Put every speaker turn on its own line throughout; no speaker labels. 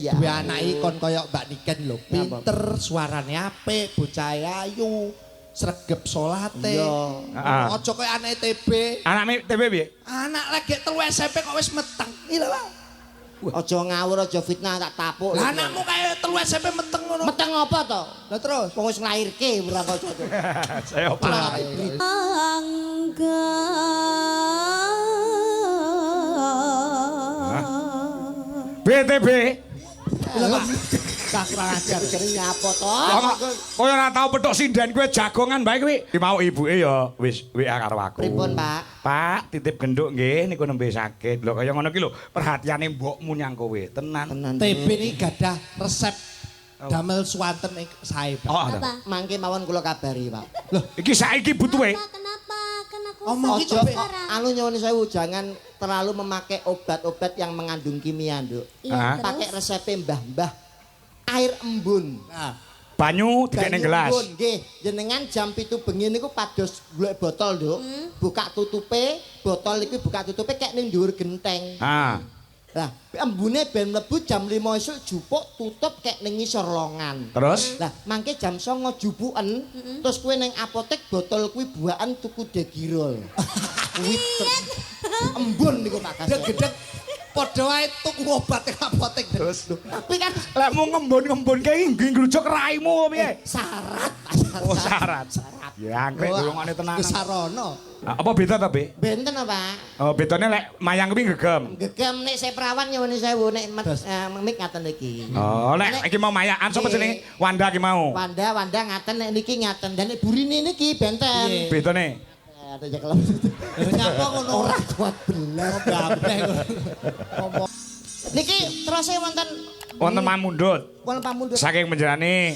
Ya. Duwe anake kon koyo Mbak Niken lho, pinter, suarane apik, bocah ayu, sregep salate.
Iya.
Aja koyo anake TB.
Anake TB piye?
Anak lagi 3 SMP kok wis meteng. Iya lho.
Aja ngawur, aja fitnah tak tapuk.
Lah anakmu kaya 3 SMP meteng ngono.
Meteng apa to?
Lah terus
Wong wis nglairke ora kok.
Saya apa?
Angga
BTB.
lho Pak. Cah kurang ajar.
Jenenge apa to?
Kowe ora tau petuk sinden kowe jagongan bae kowe. Ki mau ibuke ya wis WA karo aku.
Pripun, Pak?
Pak, titip genduk nggih niku nembe sakit. Lho kaya ngono ki lho, perhatiane mbokmu nyang kowe. Tenan.
TB ini gadah resep damel swanten sae, Pak.
Oh,
apa?
Mangke mawon kula kabari, Pak.
Loh, iki saiki butuhe.
Kenapa? Kan aku
Omong
sakit
iki kok
sekarang.
Anu nyuwun sewu jangan terlalu memakai obat-obat yang mengandung kimia, Nduk.
Iya,
Pakai
terus?
resep mbah-mbah air embun.
Nah,
Banyu dikene
Banyu
gelas.
embun, nggih. Jenengan jam 7 bengi niku pados golek botol, Nduk. Buka tutupe, botol iki buka tutupe kek ning dhuwur genteng.
Ah.
Lah, embune ben mlebu jam 5 esuk jupuk tutup kek ning ngisor longan.
Terus
Lah, mangke jam 09 jupuken, terus kowe ning apotek botol kuwi buakan tuku degirol. Kuwi embun niku Pak Kasih.
gedeg-gedeg padha wae tuku obat ning apotek.
terus
Tapi kan
lek mau ngembun-ngembun kae nggih ngrujuk raimu piye?
syarat, Pak,
Oh, syarat. Ya, anggrek golongane tenan.
Kesarono.
Apa beda ta, Be?
benten apa?
Oh, bedane lek mayang kuwi gegem.
Gegem nek saya perawan nyuwun sewu nek mik ngaten iki.
Oh, lek iki mau mayakan sapa jenenge? Wanda ki mau.
Wanda ngaten nek niki ngaten dan nek burine niki benten.
Bedane.
Ada jak lem.
Nyapa ngono
Ora kuat belas.
kabeh ngomong.
Niki terus wonten
Wonten pamundhut.
wonten pamundhut.
Saking menjerane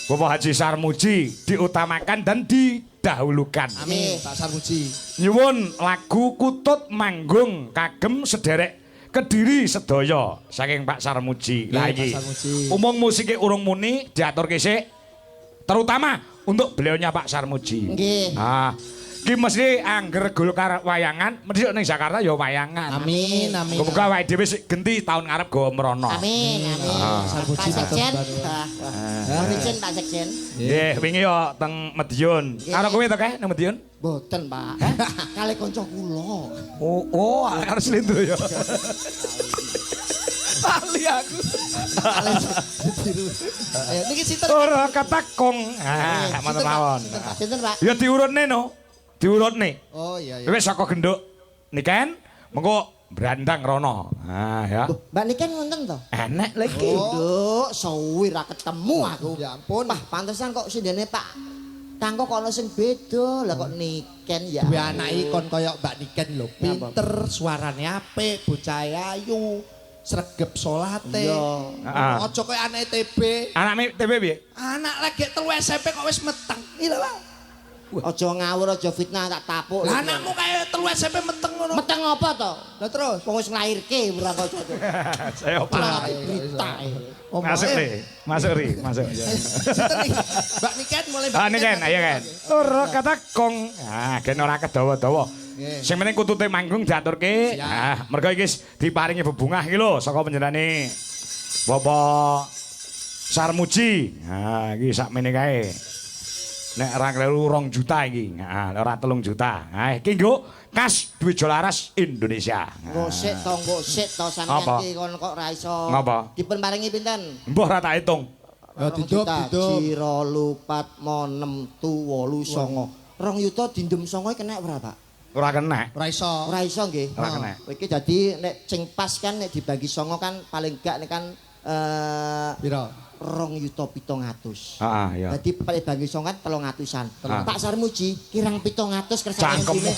Bapak Haji Sarmuji diutamakan dan didahulukan.
Amin, Pak Sarmuji.
Nyuwun lagu Kutut Manggung kagem sederek Kediri sedaya saking Pak Sarmuji. Lah
Pak
iki.
Sarmuji.
Umum musiknya urung muni diaturke sik terutama untuk beliaunya Pak Sarmuji.
Nggih.
Ah, ki mesti angger golkar wayangan, mesti ning Jakarta ya wayangan.
Amin, amin.
Muga awake dhewe sik genti tahun ngarep go merono.
Amin.
Sarmuji
Pak Sekjen.
matur
Izin Pak Sekjen.
Nggih, wingi yo teng Madiun. Karo kowe to kae nang Madiun?
Boten, Pak. Kali kanca kula.
Oh, harus lindu ya. Lali aku.
Ayo niki sinten?
Ora katakong. Ah, mantep mawon.
Sinten, Pak?
Ya diurutne no. Diurutne.
Oh iya iya.
Wis saka genduk niken mengko brandang rono. Ah ya.
Mbak Niken wonten to?
Enek lagi.
Nduk, suwi ra ketemu aku.
Ya ampun.
Wah, pantesan kok sindene Pak Tangko kok ana sing beda. Lah kok Niken ya.
Duwe anake kon koyo Mbak Niken lho, pinter, suarane apik, bocah ayu, sregep salate.
Heeh.
Aja koyo anake TB.
Anake TB piye?
Anak lagi 3 SMP kok wis meteng. Iya lho.
Aja ngawur, aja fitnah tak tapuk.
Lah anakmu kaya 3 SMP meteng ngono.
meteng apa to?
Lah terus
Wong wis nglairke ora kok.
Saya
Ora
apa?
berita.
Masuk ri, masuk ri, masuk.
Sinten iki? Mbak Niken mulai
Ah niken, ayo kan. Ora katakong. Ah, gen ora kedawa-dawa. Sing penting kutute manggung diaturke. Ah, mergo iki diparingi bebungah iki lho saka panjenengane Bapak Sarmuji. Ah, iki sakmene kae. Nek ora kleru 2 juta iki. Nah, ora 3 juta. Nah, iki nggo kas duit Jolaras Indonesia.
Gosek to sampeyan
Apa?
iki kon kok ra iso.
Ngapa?
Dipun paringi pinten?
Mbah ora tak hitung.
Ya didop didop.
Ciro lupat mo 6 tu 8 songo. 2 yuta dindem songo kena berapa?
Ora kena.
Ora iso.
Ora iso nggih.
Ora kena.
Iki dadi nek sing pas kan nek dibagi songo kan paling gak nek kan
Piro?
2.700.000.
Heeh, ya.
Dadi bagi songo kan 300-an.
Ah.
Pak Sarmuji kirang 700 kersane
Cangkem.
dene.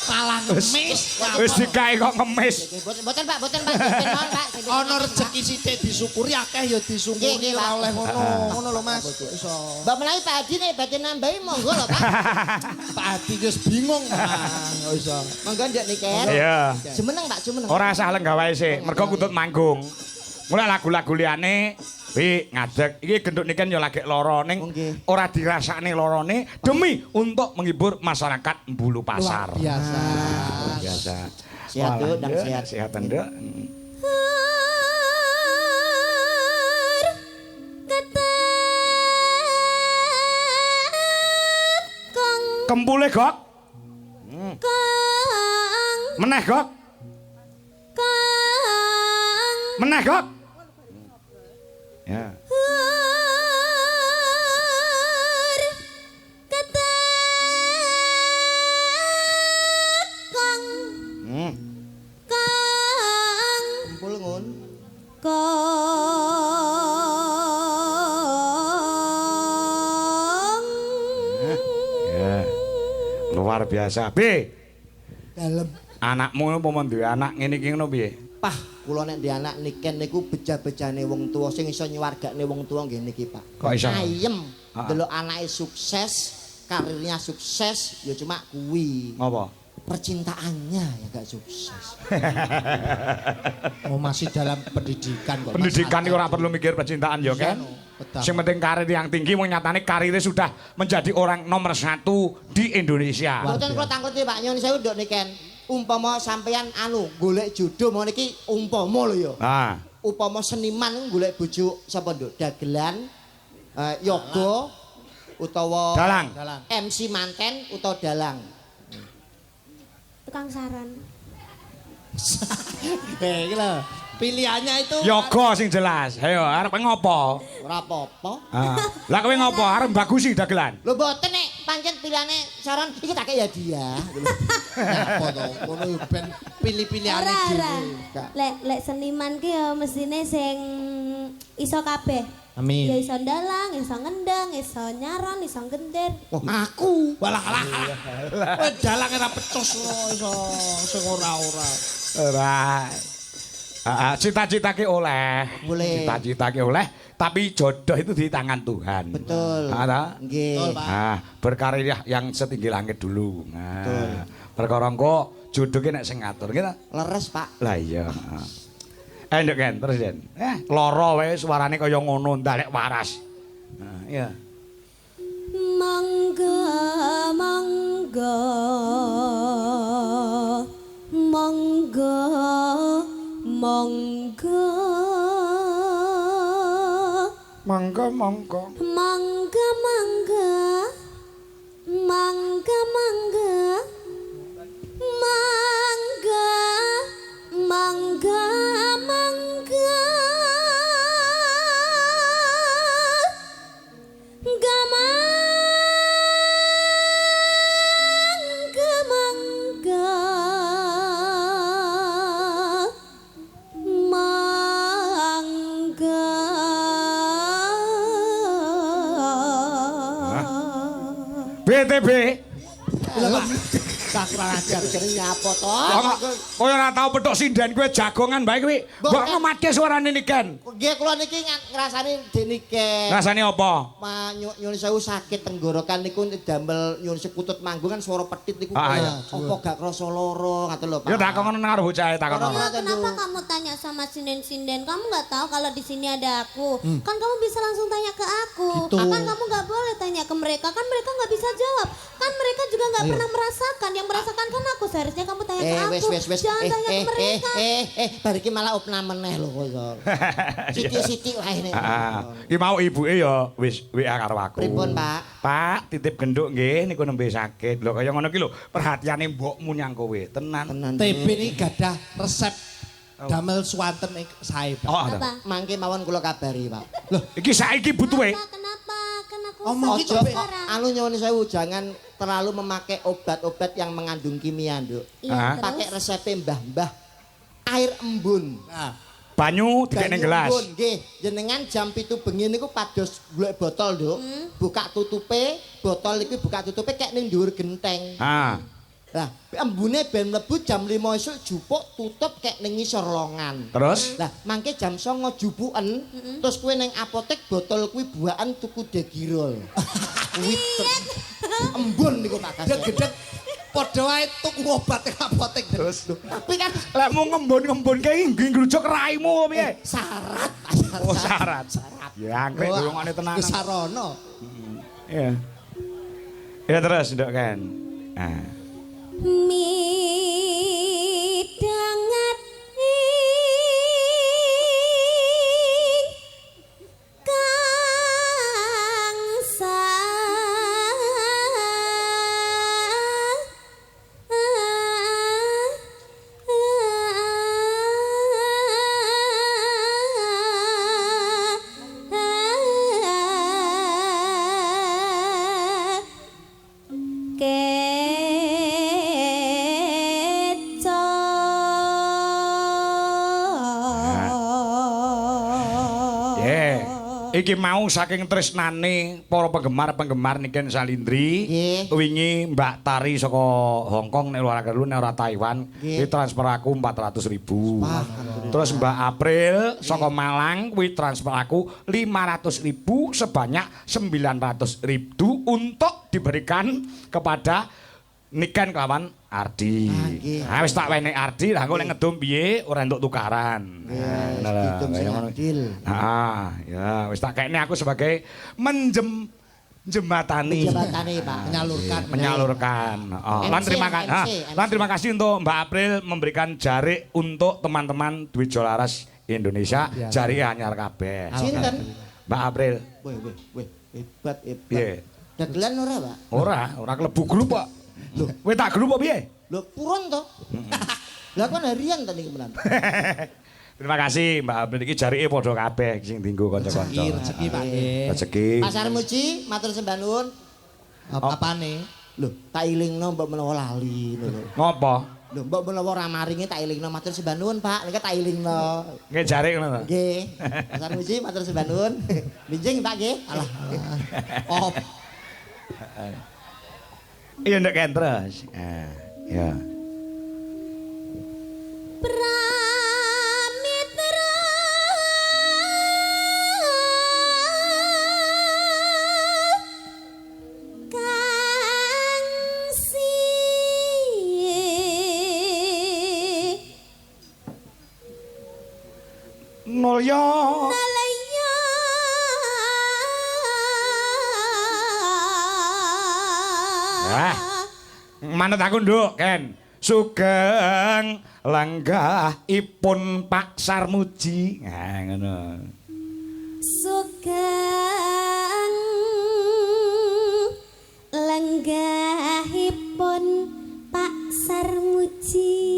Malah ngemis.
Wis dikae kok ngemis.
Boten Pak, boten Pak. Boten mawon, Pak.
Ana rezeki sithik disyukuri akeh ya disungkuri
Nggih,
ora
Pak.
oleh ngono. Ngono lho Mas. Iso.
Mbak menawi Pak Hadi nek badhe nambahi monggo lho, Pak.
Pak Adi wis bingung. Ah, iso.
Monggo ndek niken.
Iya.
Jumeneng Pak, jumeneng.
Ora usah lenggawae sik, mergo kutut manggung. Mulai lagu-lagu liyane wi ngadeg iki genduk niken ya lagi lara ning
Nggih.
ora dirasakne larane demi untuk menghibur masyarakat Mbulu Pasar.
Luar biasa.
Biasa.
Sehat, Duk, dan
Walah,
sehat.
Sehat, Nduk. Kempule, Gok.
Kang
Meneh, Gok.
Kang
Meneh, Gok. Ya.
Kang
Hmm.
Kang
Kumpul ngun.
Kang
Ya. Luar biasa. B.
Dalem.
Anakmu apa duwe anak ngene iki ngono piye?
Pah, kula nek ndek anak niken niku beja-bejane wong tuwa sing iso nyuwargane wong tuwa nggih niki, Pak.
Kok iso?
Ayem.
Heeh.
Delok anake sukses, karirnya sukses, ya cuma kuwi.
Ngopo?
Percintaannya ya gak sukses.
Oh, masih dalam pendidikan kok.
Pendidikan itu ora perlu mikir percintaan ya kan?
Betul.
Sing penting karir yang tinggi wong nyatane karirnya sudah menjadi orang nomor 1 di Indonesia.
Mboten kula tangketi Pak Nyon sewu nduk niken. Umpama sampeyan golek jodoh mau niki umpama lho ya.
Ah,
Upama seniman golek bojo sapa nduk? Dagelan, yoga utawa
dalang.
MC manten utawa dalang.
tukang saran.
Iki lho, pilihannya itu
Yoga sing jelas. Ayo arep ngopo?
Ora apa-apa.
Ah. Lah kowe ngopo? Arep bagusi dagelan.
Lho mboten nek pancen pilihane saran iki tak ya dia.
apa to? Ngono ben pilih-pilihane
Ora,
dhewe.
ora. Lek seniman ki ya mestine sing iso kabeh.
Amin.
Ya iso ndalang, iso ngendang, iso nyaron, iso gender.
Wah, aku.
Walah alah. Kowe dalang ora pecus iso sing ora-ora.
Ora. Cita-cita ki oleh.
Boleh.
Cita-cita ki oleh, tapi jodoh itu di tangan Tuhan.
Betul.
Ada?
Nggih.
Betul, Pak.
Ah, berkarir yang setinggi langit dulu. Nah,
Betul.
perkara engko jodoh ki nek sing ngatur kita.
Leres, Pak.
Lah iya. Nduk kan terus Den. Lara wae suarane kaya ngono ndak lek waras. Nah, iya.
Mangga mangga mangga mangga
Mangga mangga.
mangga mangga mangga mangga mangga mangga mangga mangga mangga
BTB.
Tak kurang ajar jenenge apa to?
Kowe ora tau petuk sinden kowe jagongan bae kowe. Mbok ngematke suarane niken.
Nggih kula niki ngrasani denike.
Rasane apa?
Nyun sewu sakit tenggorokan niku damel nyun sekutut manggung kan suara pedhit niku
Ah,
kaya
iya.
apa gak krasa lara ngoten lho Pak.
Ya takono karo bocahe takono.
Ora.
Kenapa kamu tanya sama sinden-sinden? Kamu nggak tahu kalau di sini ada aku. Kan kamu bisa langsung tanya ke aku.
Gitu.
Kan kamu nggak boleh tanya ke mereka. Kan mereka nggak bisa jawab. Kan mereka juga nggak pernah merasakan. Yang merasakan kan aku. Seharusnya kamu tanya ke aku.
Wes.
Jangan tanya ke mereka.
Bar iki malah opna meneh lho kok. Siti-siti wae nek.
Iki mau ibuke ya wis WA karo aku.
Pripun, Pak?
Pak, titip genduk nggih niku nembe sakit. Lho kaya ngono ki lho, perhatiane mbokmu nyang kowe. Tenan.
Tenan.
TB ini gadah resep damel swanten sae. Pak.
Oh, ada.
Apa?
Mangke mawon kula kabari, Pak.
Loh, iki saiki butuhe.
Kenapa? Kan aku
Omong
sakit
iki
Ojo
sekarang.
anu nyuwun sewu jangan terlalu memakai obat-obat yang mengandung kimia, Nduk.
Ah.
Iya,
Pakai
terus.
resep mbah-mbah air embun.
Nah,
Banyu dikek ning
Banyu
gelas.
embun, nggih. Jenengan jam 7 bengi niku pados golek botol, Nduk. Buka tutupe, botol iki buka tutupe kek ning dhuwur genteng.
Ah.
Lah, embune ben mlebu jam 5 esuk jupuk tutup kek ning ngisor longan.
Terus
Lah, mangke jam 09 jupuken, terus kowe ning apotek botol kuwi buakan tuku degirol. Kuwi embun niku Pak Kas.
gedeg-gedeg padha wae tuku obat ning apotek.
terus
Tapi kan
lek mau ngembun-ngembun kae nggih ngrujuk raimu piye?
syarat.
Oh, syarat.
Syarat.
Ya anggrek golongane tenan.
Ke sarana.
Iya. Ya terus nduk kan. Nah.
Midangat ing kang
Iki mau saking tresnane para penggemar-penggemar Niken Salindri. Wingi Mbak Tari saka Hong Kong nek luar negeri nek ora Taiwan, kuwi transfer aku 400.000. Terus Mbak April saka Malang kuwi transfer aku 500.000 sebanyak 900.000 untuk diberikan kepada Niken kelawan Ardi. Nah wis tak wenek Ardi, lah engko nek ngedum piye ora entuk tukaran. Nah, ya wis tak kene aku sebagai jembatani.
Jembatani, Pak.
Menyalurkan. Lan terima kasih untuk Mbak April memberikan jarik untuk teman-teman Dwi Jolaras Indonesia. Jarik anyar kabeh.
Sinten?
Mbak April.
Wih, hebat. Dagelan ora, Pak?
Ora klebu grup kok. Lho, kowe tak grup apa piye?
Lho, purun to. Lah kon harian ta niki menan.
Terima kasih Mbak April iki jarike padha kabeh sing dienggo kanca-kanca.
Rezeki Pak.
Rezeki.
Pasar Muji, matur sembah nuwun.
Apane?
Lho, tak ilingno mbok menawa lali lho.
Ngopo?
Lho, mbok menawa ora maringi tak ilingno matur sembah nuwun, Pak. Nek tak ilingno.
Nggih jarik ngono to.
Nggih. Pasar Muji matur sembah nuwun. Minjing Pak nggih. Alah.
Op.
Iya ndak kan terus. Ya.
Pramitra Kangsi
Nolya. Manut aku nduk, Ken. Sugeng lenggahipun Pak Sarmuji. Nah, ngono.
Sugeng lenggahipun Pak Sarmuji.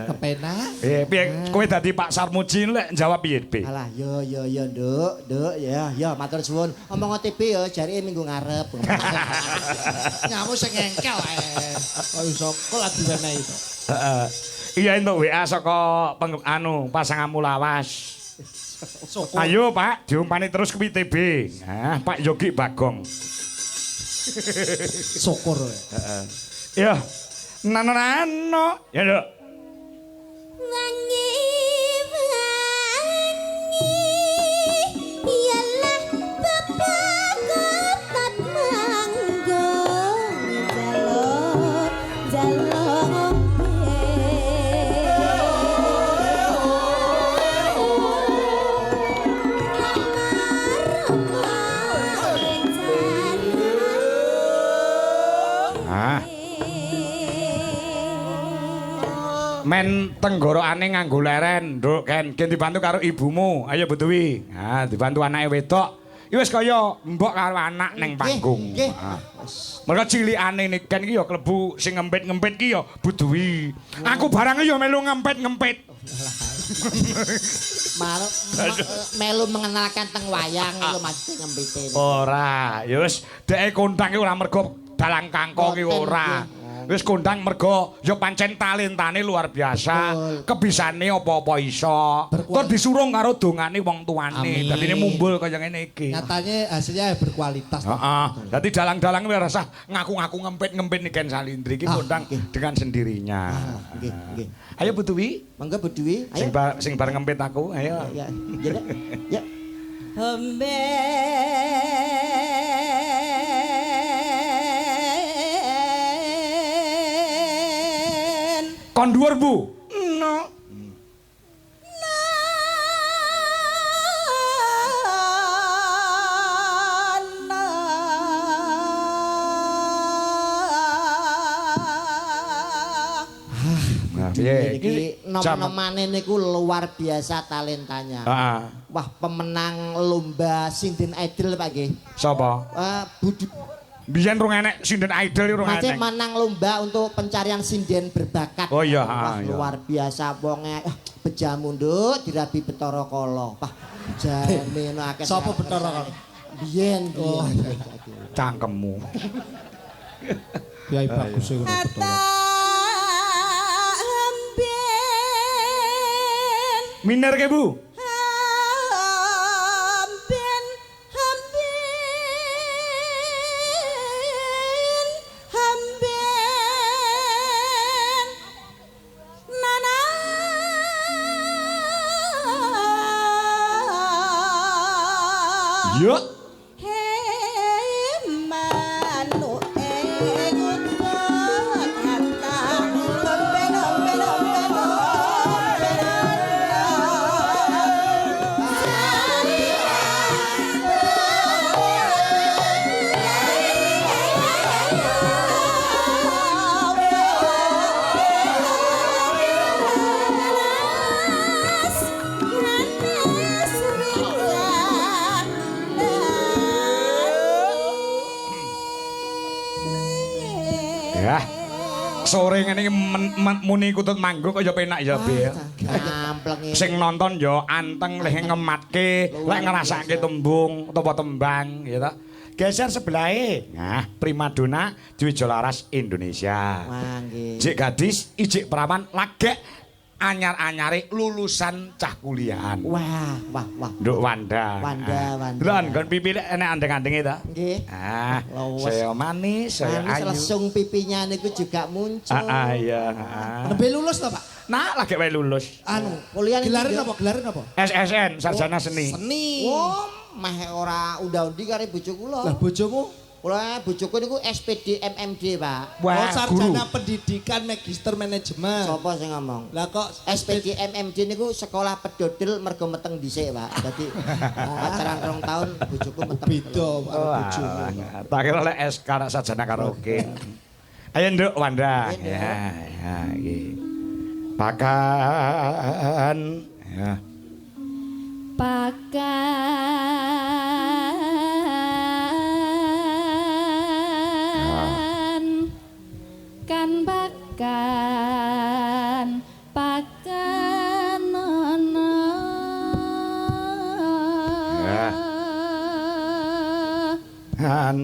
Kepenak.
Piye kowe dadi Pak Sarmuji lek jawab piye, Bi?
Alah, yo Nduk, ya matur suwun. Omong OTP ya jarike minggu ngarep.
Nyamu sing engkel ae. Kok iso kok lagi wenehi to.
Heeh. Iya entuk WA saka pasanganmu lawas. Ayo Pak, diumpani terus ke PTB. Nah, Pak Yogi Bagong.
Syukur.
Heeh. Ya. Nano. Ya, Nduk.
Wangi ialah bapak kotat manggung jalong
Men tenggorokane nganggo leren, Nduk, Ken. Ki dibantu karo ibumu. Ayo Bu Dewi. Nah, dibantu anake wedok. Iki wis kaya mbok karo anak ning panggung.
Nggih.
Mergo cilikane Niken iki ya klebu sing ngempit-ngempit ki ya Bu Dewi. Aku barang ya melu ngempit-ngempit.
Melu mengenalkan teng wayang lho Mas ngempite.
Ora, ya wis dheke kondang iki ora mergo dalang kangkong iki ora. Wis kondang mergo ya pancen talentane luar biasa. Kebisane apa-apa iso. Terus disurung karo dongane wong tuane. Dadine mumbul kaya ngene iki.
Nyatane hasilnya berkualitas.
Heeh. Dadi dalang-dalang ora usah ngaku-ngaku ngempit-ngempit Niken Salindri iki kondang dengan sendirinya.
Nggih.
Ayo Bu Dewi.
Mangga Bu Dewi.
Ayo. Sing bareng ngempit aku. Ayo.
Ya. Ya.
Kon dhuwur Bu. No.
Iki nom-nomane niku luar biasa talentanya. Wah, pemenang lomba Sinden Idol Pak nggih.
Sapa?
Budi
Biyen rung enek Sinden Idol iki rung enek.
Masih menang lomba untuk pencarian sinden berbakat.
Oh iya,
wah, luar biasa wonge bejamu nduk dirabi Betara Kala. Wah, jane ono akeh.
Sapa Betara Kala?
Biyen.
Cangkemmu.
Kiai bagus e ngono Betara.
Miner ke Bu? Yuk. Ya. Sore ngene iki muni kutut manggung kaya penak ya, Be.
Gampleng.
Sing nonton ya anteng leh ngematke, lek ngrasake tembung utawa tembang ya ta. Geser sebelahe. Nah, primadona Dwi Jolaras Indonesia.
Wah, nggih.
Jik gadis, ijik perawan lagek anyar-anyare lulusan cah kuliahan.
Wah.
Nduk Wanda.
Wanda.
Lon kon pipi enek andeng-andenge ta?
Nggih.
Ah,
Lawes.
saya manis, saya
Manis
ayu.
lesung pipinya niku juga muncul.
Iya.
Nembe lulus ta, Pak?
Nah, lagi wae lulus.
Anu,
Kuliah niki
gelaran
ya?
apa? Gelaran apa?
SSN, sarjana seni.
Seni.
Oh, meh ora unda-undi karo bojo kula.
Lah bojomu?
Kula bojoku niku SPD MMD, Pak.
Oh,
Wah,
sarjana
guru.
Magister Magister Manajemen.
Sapa sing ngomong?
Lah kok
SPD MMD niku sekolah pedodel mergo meteng dhisik, Pak. Dadi pacaran 2 tahun bojoku meteng.
beda karo bojomu.
Tak kira lek SK rak sarjana karaoke. Ayo nduk Wanda.
Ayo, Nduk.
Ya, iki. Pakan. Ya.
Pakan kan pakan nono
Ya. Han.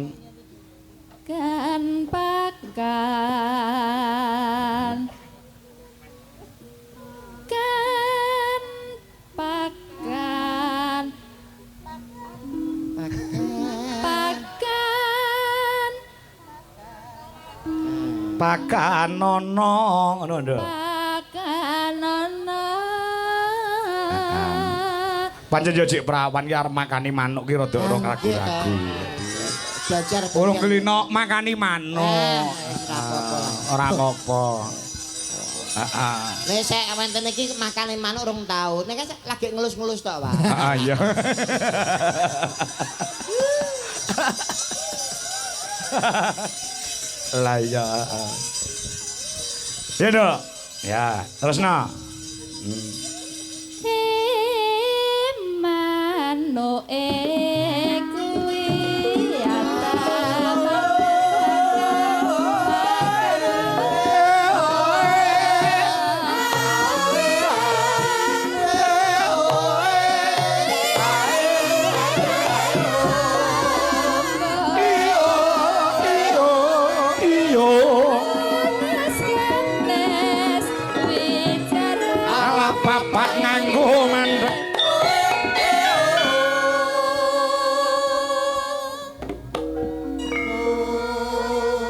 kan pakan kan pakan pakan
Pakanono ngono nduk.
pakan nono
Pancen yo jek perawan ki arep makani manuk ki rada ora ragu-ragu.
Belajar
Urung kelino makani manuk. Ora apa-apa. Heeh.
Nek sek wonten iki makane manuk 2 tahun. Nek lagi ngelus-ngelus tok, Pak.
Heeh iya. Lah ya. Ya dok. Ya, terusno.
manuk kuwi
Bapak nganggo mandek.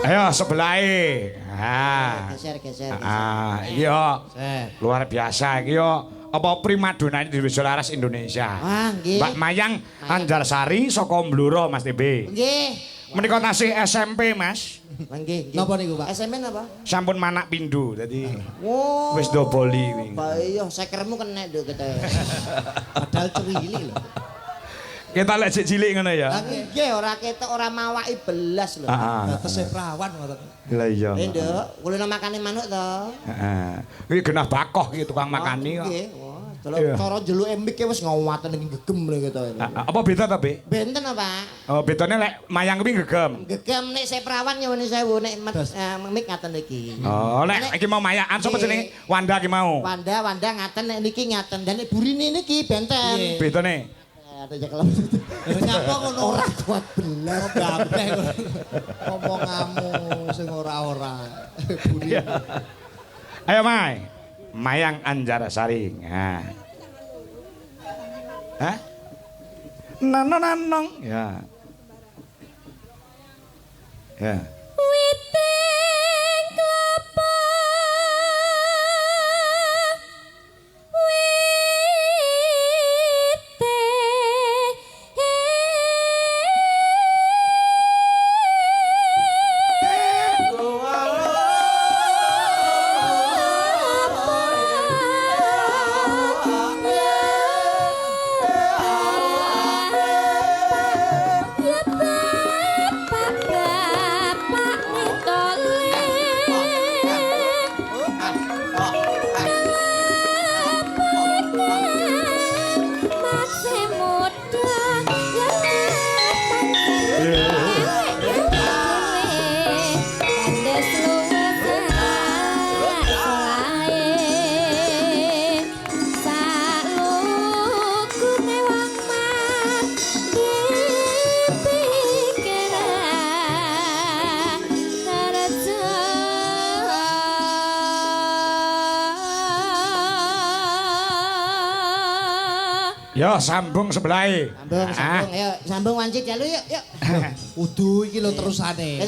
Ayo sebelahe. Ah.
Geser.
Ah, iya. Luar biasa iki yo. Apa primadona di Jolaras Indonesia.
Wah, nggih.
Mbak Mayang Anjarsari saka Bluro Mas TB.
Nggih.
Menika tasih SMP, Mas.
Nggih.
Napa niku, Pak?
SMP napa?
Sampun manak pindho dadi
Oh.
wis doboli wingi.
Pak iya, sekermu kena nduk kete.
Padahal cewili lho.
Kita lek sik cilik ngono ya.
Nggih, ora ketok ora mawaki belas lho.
Heeh.
Batese perawan ngoten.
Lah iya.
Nduk, kulino makane manuk to.
Heeh. Iki genah bakoh iki tukang makani kok.
Nggih. Wah,
Iya.
cara jeluke mik wis ngawaten iki gegem lho gitu.
Apa beda ta, Be?
Benten apa?
Oh, bedane lek mayang kuwi gegem.
Gegem nek saya perawan nyuwun sewu nek mik ngaten iki.
Oh, lek iki mau mayaan sapa jenenge? Wanda iki mau.
Wanda ngaten nek niki ngaten dan nek burine niki benten.
Bedane.
Ada jekelem.
Nyapa ngono
Ora kuat belas.
kabeh ngomongamu sing ora-ora. Buri.
Ayo, Mai. Mayang Anjarsari. Nah. Hah? Nanong. Ya. Ya.
witing klapa
Ya sambung sebelahe.
Sambung, ayo sambung wancit ya lu yuk.
Kudu iki lho terusane.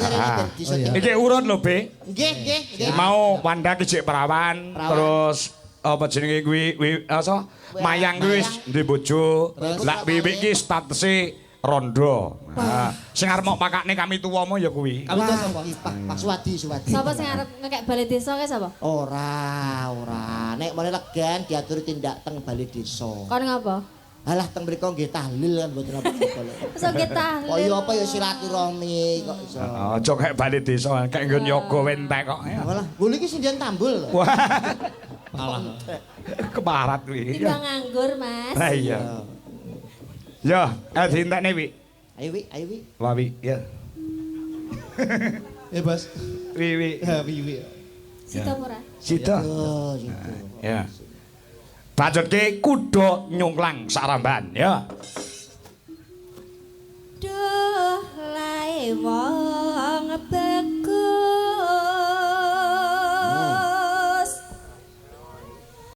Iki urut lho, Be.
Nggih.
Mau Wanda ki jek perawan, terus apa jenenge kuwi apa Mayang kuwi wis duwe bojo. Lah Wiwik ki statuse rondo. Sing arep mok pakane kami tuwama ya kuwi.
Kami tuwa sapa? Pak Suwadi.
Sapa sing arep ngekek bali desa ke sapa?
Ora. Nek mulai legan diatur tindak teng bali desa.
Kon ngapa?
Alah teng mriku nggih tahlil kan mboten apa-apa.
Iso ki tahlil.
Kaya apa ya silaturahmi kok iso.
Aja kek bali desa, kek nggon yoga wentek kok.
Walah, bulu iki sindian tambul.
Wah. Malah kebarat kuwi.
Timbang nganggur, Mas.
Lah iya. Ya, dintekne Wi.
Ayo Wi.
Wah Wi, ya.
Bos.
Wi.
Wiwi.
Sita ora?
Sita.
Oh, gitu.
Ya. Bacotke kuda nyungklang saramban, ya.
Duh lae